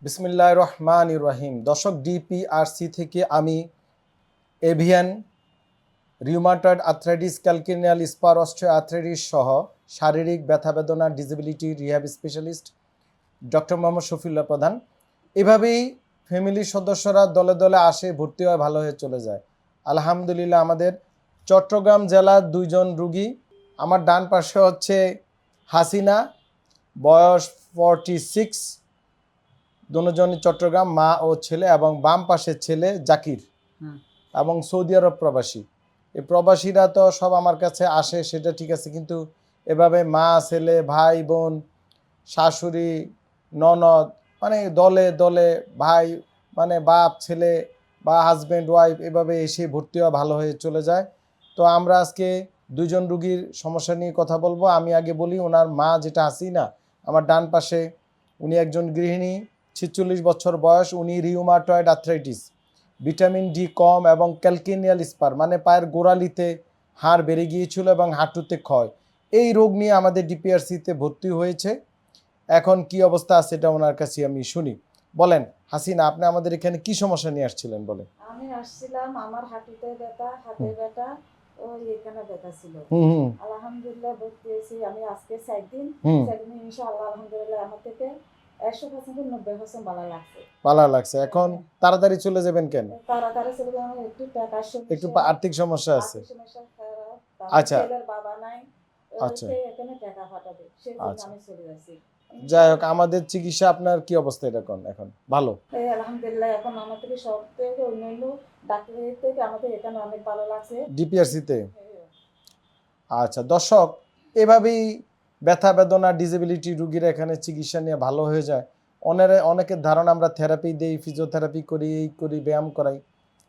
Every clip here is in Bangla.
বিসমিল্লাহির রহমানির রহিম। দর্শক, ডিপিআরসি থেকে আমি avian rheumatoid arthritis, calcaneal spare, osteo arthritis সহ শারীরিক ব্যথা বেদনা disability rehab specialist doctor Mohammad Shafiullah প্রধান। এভাবেই ফ্যামিলির সদস্যরা দলে দলে আসে, ভর্তি হয়, ভালো হয়ে চলে যায়। আলহামদুলিল্লাহ, আমাদের চট্টগ্রাম জেলার 2 জন রুগী। আমার ডান পাশে হচ্ছে হাসিনা, বয়স 46, দুজনই চট্টগ্রাম, মা ও ছেলে, এবং বাম পাশের ছেলে জাকির এবং সৌদি আরব প্রবাসী। এই প্রবাসীরা তো সব আমার কাছে আসে, সেটা ঠিক আছে, কিন্তু এভাবে মা ছেলে ভাই বোন শাশুড়ি ননদ মানে দলে দলে ভাই মানে বাপ ছেলে বা হাজব্যান্ড ওয়াইফ এভাবে এসে ভর্তি হওয়া, ভালো হয়ে চলে যায়। তো আমরা আজকে 2 জন রুগীর সমস্যা নিয়ে কথা বলবো। আমি আগে বলি, ওনার মা যেটা হাসিনা, আমার ডান পাশে, উনি একজন গৃহিণী, 46 বছর বয়স। উনি রিউমাটয়েড আর্থ্রাইটিস, ভিটামিন ডি কম এবং ক্যালকেনিয়াল স্পার মানে পায়ের গোড়ালিতে হাড় বেড়ে গিয়েছিল এবং হাঁটুতে ক্ষয়, এই রোগ নিয়ে আমাদের ডিপিআরসিতে ভর্তি হয়েছে। এখন কি অবস্থা আছে এটা ওনার কাছে আমি শুনি। বলেন হাসিনা, আপনি আমাদের এখানে কি সমস্যা নিয়ে আসছিলেন বলেন। আমি আসছিলাম, আমার হাঁটুতে ব্যথা, হাতে ব্যথা ও এখানে ব্যথা ছিল। আলহামদুলিল্লাহ ভর্তি হয়েছি আমি আজকে 4 দিন। ইনশাআল্লাহ আলহামদুলিল্লাহ আমার থেকে 100% 90% ভালো লাগছে। ভালো লাগছে। এখন তাড়াতাড়ি চলে যাবেন কেন? তাড়াতাড়ি চলে যাবো, একটু টাকার সমস্যা, একটু আর্থিক সমস্যা আছে। সমস্যা খারাপ। আচ্ছা ছেলের বাবা নাই, আচ্ছা এখানে টাকা পাঠাবে, সেই জন্য আমি চলে যাচ্ছি। যাই হোক, আমাদের চিকিৎসা আপনার কি অবস্থা এটা এখন ভালো? আলহামদুলিল্লাহ এখন আমার থেকে সব থেকে অন্যান্য ডাক্তারের থেকে আমাদের এখানে অনেক ভালো লাগছে ডিপিআরসিতে। আচ্ছা দর্শক, এভাবেই ব্যথা বেদনা ডিসেবিলিটি রুগীরা এখানে চিকিৎসা নিয়ে ভালো হয়ে যায়। অনেকের ধারণা আমরা থেরাপি দিই, ফিজিওথেরাপি করি, এই করি, ব্যায়াম করাই।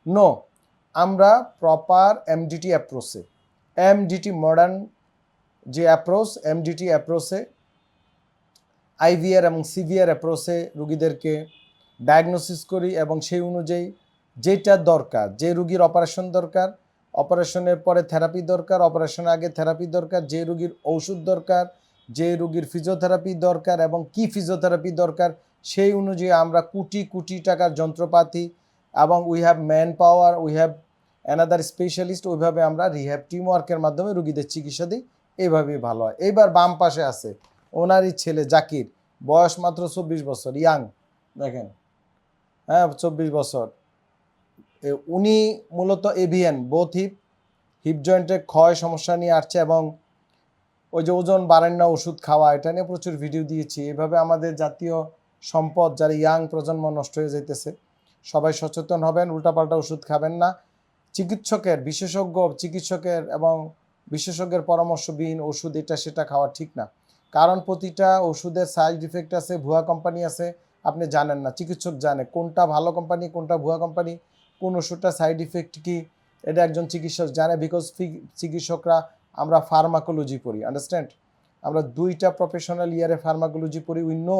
নো, আমরা প্রপার এমডিটি অ্যাপ্রোচে, এমডিটি মডার্ন যে অ্যাপ্রোচ, এমডিটি অ্যাপ্রোচে, আইভিআর এবং সিভিআর অ্যাপ্রোচে রুগীদেরকে ডায়াগনোসিস করি এবং সেই অনুযায়ী যেটা দরকার, যে রুগীর অপারেশন দরকার, অপারেশনের পরে থেরাপি দরকার, অপারেশনের আগে থেরাপি দরকার, যে রুগীর ওষুধ দরকার, যে রুগীর ফিজিওথেরাপি দরকার এবং কি ফিজিওথেরাপি দরকার, সেই অনুযায়ী আমরা কোটি কোটি টাকার যন্ত্রপাতি এবং we have man power, we have another specialist, ওইভাবে আমরা রিহ্যাব টিম ওয়ার্কের মাধ্যমে রুগীদের চিকিৎসা দিই। এইভাবেই ভালো হয়। এইবার বাম পাশে আছে ওনারই ছেলে জাকির, বয়স মাত্র 24 বছর, ইয়াং, দেখেন, হ্যাঁ 24 বছর। উনি মূলত এভিয়ান বোথ হিপ জয়েন্টের ক্ষয় সমস্যা নিয়ে আসছে এবং ওই যে ওজন বাড়েন না ওষুধ খাওয়া, এটা নিয়ে প্রচুর ভিডিও দিয়েছি। এভাবে আমাদের জাতীয় সম্পদ, যারা ইয়াং প্রজন্ম নষ্ট হয়ে যাইতেছে, সবাই সচেতন হবেন, উল্টাপাল্টা ওষুধ খাবেন না। চিকিৎসকের এবং বিশেষজ্ঞের পরামর্শবিহীন ওষুধ এটা সেটা খাওয়া ঠিক না, কারণ প্রতিটা ওষুধের সাইড ইফেক্ট আছে, ভুয়া কোম্পানি আছে, আপনি জানেন না। চিকিৎসক জানে কোনটা ভালো কোম্পানি, কোনটা ভুয়া কোম্পানি, কোন ওষুধটা সাইড ইফেক্ট কি, এটা একজন চিকিৎসক জানে। বিকজ চিকিৎসকরা আমরা ফার্মাকোলজি পড়ি, আন্ডারস্ট্যান্ড, আমরা 2টা প্রফেশনাল ইয়ারে ফার্মাকোলজি পড়ি। We know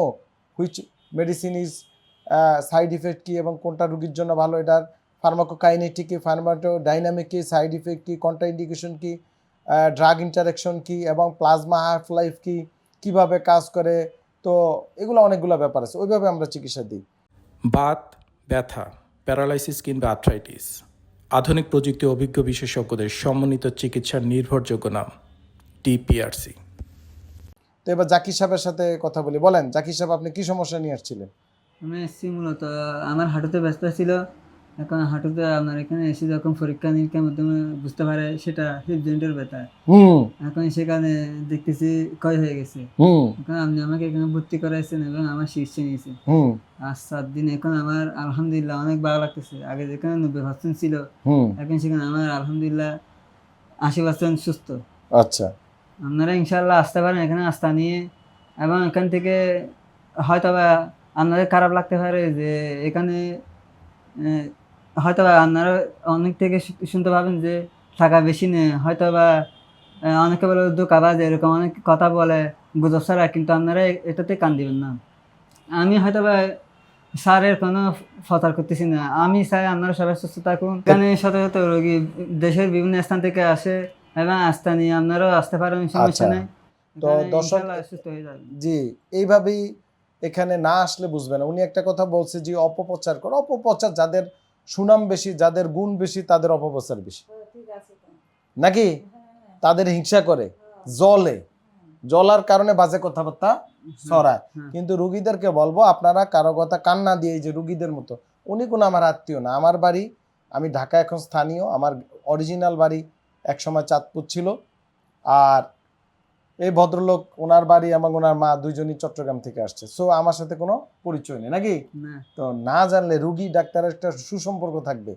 which medicine is side effect কি এবং কোনটা রুগীর জন্য ভালো, এটার ফার্মাকোকাইনেটিক কি, ফার্মাকোডাইনামিক কি, সাইড ইফেক্ট কি, কন্ট্রাইন্ডিকেশন কি, ড্রাগ ইন্টারাকশন কি এবং প্লাজমা হাফ লাইফ কি, কিভাবে কাজ করে। তো এগুলো অনেকগুলো ব্যাপার আছে, ওইভাবে আমরা চিকিৎসা দিই। বাত, ব্যথা, প্যারালাইসিস কিংবা আর্থ্রাইটিস, আধুনিক প্রযুক্তি অভিজ্ঞ বিশেষজ্ঞদের সমন্বিত চিকিৎসার নির্ভরযোগ্য নাম ডিপিআরসি। তো এবার জাকির সাহেবের সাথে কথা বলি। বলেন জাকির সাহেব, আপনি কি সমস্যা নিয়ে আসছিলেন? আমি এসেছি মূলত আমার হাঁটুতে ব্যস্ত ছিল। এখন হাঁটুতে আপনার এখানে এসে যখন পরীক্ষা নিরীক্ষার মাধ্যমে বুঝতে পারে সেটা হিপ জয়েন্টের ব্যথা। এখন সেখানে দেখতেছি ক্ষয় হয়ে গেছে। এখন আপনি আমাকে এখানে ভর্তি করাইছেন এবং আমার শীর্ষে নিয়েছে আজ 7 দিন। এখন আমার আলহামদুলিল্লাহ অনেক ভালো লাগতেছে। আগে যেখানে 90% ছিল, এখন সেখানে আমার আলহামদুলিল্লাহ 80% সুস্থ। আচ্ছা, আপনারা ইনশাল্লাহ আসতে পারেন এখানে আস্থা নিয়ে, এবং এখান থেকে হয়তো বা আপনাদের খারাপ লাগতে পারে যে এখানে হয়তো বা আপনারা অনেক থেকে শুনতে পাবেন যে টাকা বেশি নেই, হয়তো বা অনেকে বলে ধোঁকাবাজ, এরকম অনেক কথা বলে গুজব ছাড়া, কিন্তু আপনারা এটাতে কান দিবেন না। আমি হয়তো বা স্যারের কোনো প্রচার করতেছি না, আমি চাই আপনারা সবাই সুস্থ থাকুন। এখানে শত শত রোগী দেশের বিভিন্ন স্থান থেকে আসে এবং আস্থা নিয়ে আপনারাও আসতে পারেন, সমস্যা নেই। তো দর্শক, সুস্থ হয়ে যাবে। জি, এইভাবেই এখানে না আসলে বুঝবে না। উনি একটা কথা বলছে যে অপপ্রচার করো, অপপ্রচার যাদের সুনাম বেশি, যাদের গুণ বেশি, তাদের অপপ্রচার বেশি, ঠিক আছে তো। নাকি? হ্যাঁ, তাদের হিংসা করে, হ্যাঁ, জলে, হ্যাঁ। জলার কারণে বাজে কথাবার্তা ছড়ায়। হ্যাঁ। কিন্তু রুগীদেরকে বলবো আপনারা কারো কথা কান্না দিয়ে, এই যে রুগীদের মতো, উনি কোনো আমার আত্মীয় না। আমার বাড়ি, আমি ঢাকা এখন স্থানীয়, আমার অরিজিনাল বাড়ি একসময় চাঁদপুর ছিল। আর এই ভদ্রলোক, ওনার বাড়ি এবং ওনার মা দুইজনই চট্টগ্রাম থেকে আসছে। সো আমার সাথে কোনো পরিচয় নেই, নাকি? না। তো না জানলে রুগী ডাক্তারের একটা সুসম্পর্ক থাকবে,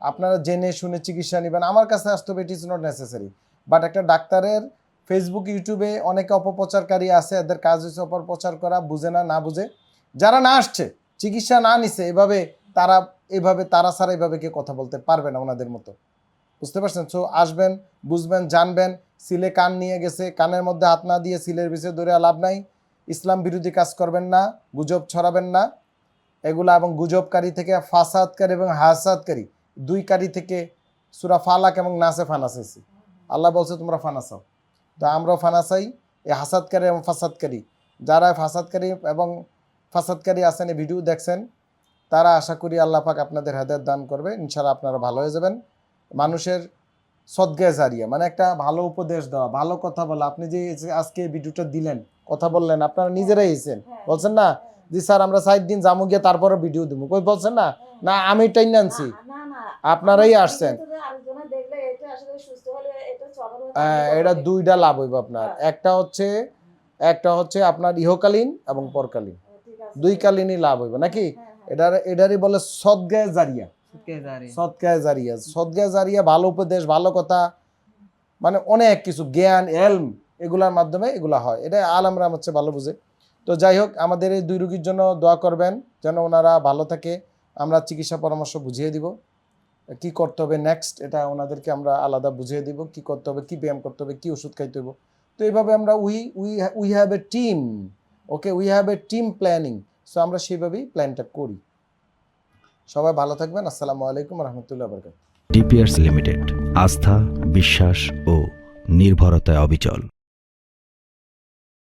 আপনারা জেনে শুনে চিকিৎসা নেবেন। আমার কাছে আসতে হবে, it is not necessary. But একটা ডাক্তারের ফেসবুক, ইউটিউবে অনেকে অপপ্রচারকারী আছে, এদের কাজ হচ্ছে অপপ্রচার করা, বুঝে না, না বুঝে। যারা না আসছে, চিকিৎসা না নিছে, এভাবে তারা ছাড়া এভাবে কেউ কথা বলতে পারবে না ওনাদের মতো, বুঝতে পারছেন? সো আসবেন, বুঝবেন, জানবেন। সিলে কান নিয়ে গেছে, কানের মধ্যে হাত না দিয়ে সিলের বিষয়ে ধরে লাভ নাই। ইসলাম বিরোধী কাজ করবেন না, গুজব ছড়াবেন না এগুলা, এবং গুজবকারী থেকে ফাসাদকারী এবং হাসাদকারী দুই কারী থেকে সূরা ফালাক এবং নাসে ফানাসেছি। আল্লাহ বলছে তোমরা ফানাসাও, তো আমরাও ফানাসাই। এই হাসাদকারী এবং ফাসাদকারী, যারা ফাসাদকারী এবং ফাসাদকারী আছেন, এই ভিডিও দেখছেন, তারা আশা করি আল্লাহ পাক আপনাদের হেদায়েত দান করবে, ইনশাআল্লাহ আপনারা ভালো হয়ে যাবেন। মানুষের সদগায়ে জারিয়া, মানে একটা ভালো উপদেশ দেওয়া, ভালো কথা বলা। আপনি যে আজকে ভিডিওটা দিলেন, কথা বললেন, আপনারা নিজেরাই এসেছেন, বলছেন না জি স্যার আমরা 7 দিন যাবো গিয়ে তারপরে ভিডিও দেবো, কই বলছেন না? না আমি টাইন আনছি, আপনারাই আসছেন। এটা দুইটা লাভ হইব আপনার। একটা হচ্ছে আপনার ইহকালীন এবং পরকালীন, দুই কালীনই লাভ হইব, নাকি? এটারই বলে সদগায়ে জারিয়া। সদগায়ে জারিয়া, সদগায়ে জারিয়া, ভালো উপদেশ, ভালো কথা, মানে অনেক কিছু জ্ঞান, এলম, এগুলার মাধ্যমে এগুলা হয়। এটা আলেমরা হচ্ছে ভালো বুঝে। তো যাই হোক, আমাদের এই 2 রোগীর জন্য দোয়া করবেন যেন ওনারা ভালো থাকে। আমরা চিকিৎসা পরামর্শ বুঝিয়ে দিব, কি করতে হবে নেক্সট, এটা ওনাদেরকে আমরা আলাদা বুঝিয়ে দিব, কি করতে হবে, কি ব্যায়াম করতে হবে, কি ওষুধ খাইতে হবে। তো এইভাবে আমরা we have a team, okay, we have a team planning. So আমরা সেইভাবেই প্ল্যানটা করি। সবাই ভালো থাকবেন। আসসালামু আলাইকুম রহমতুল্লাহ বরকাত। ডিপিআরসি লিমিটেড, আস্থা, বিশ্বাস ও নির্ভরতায় অবিচল।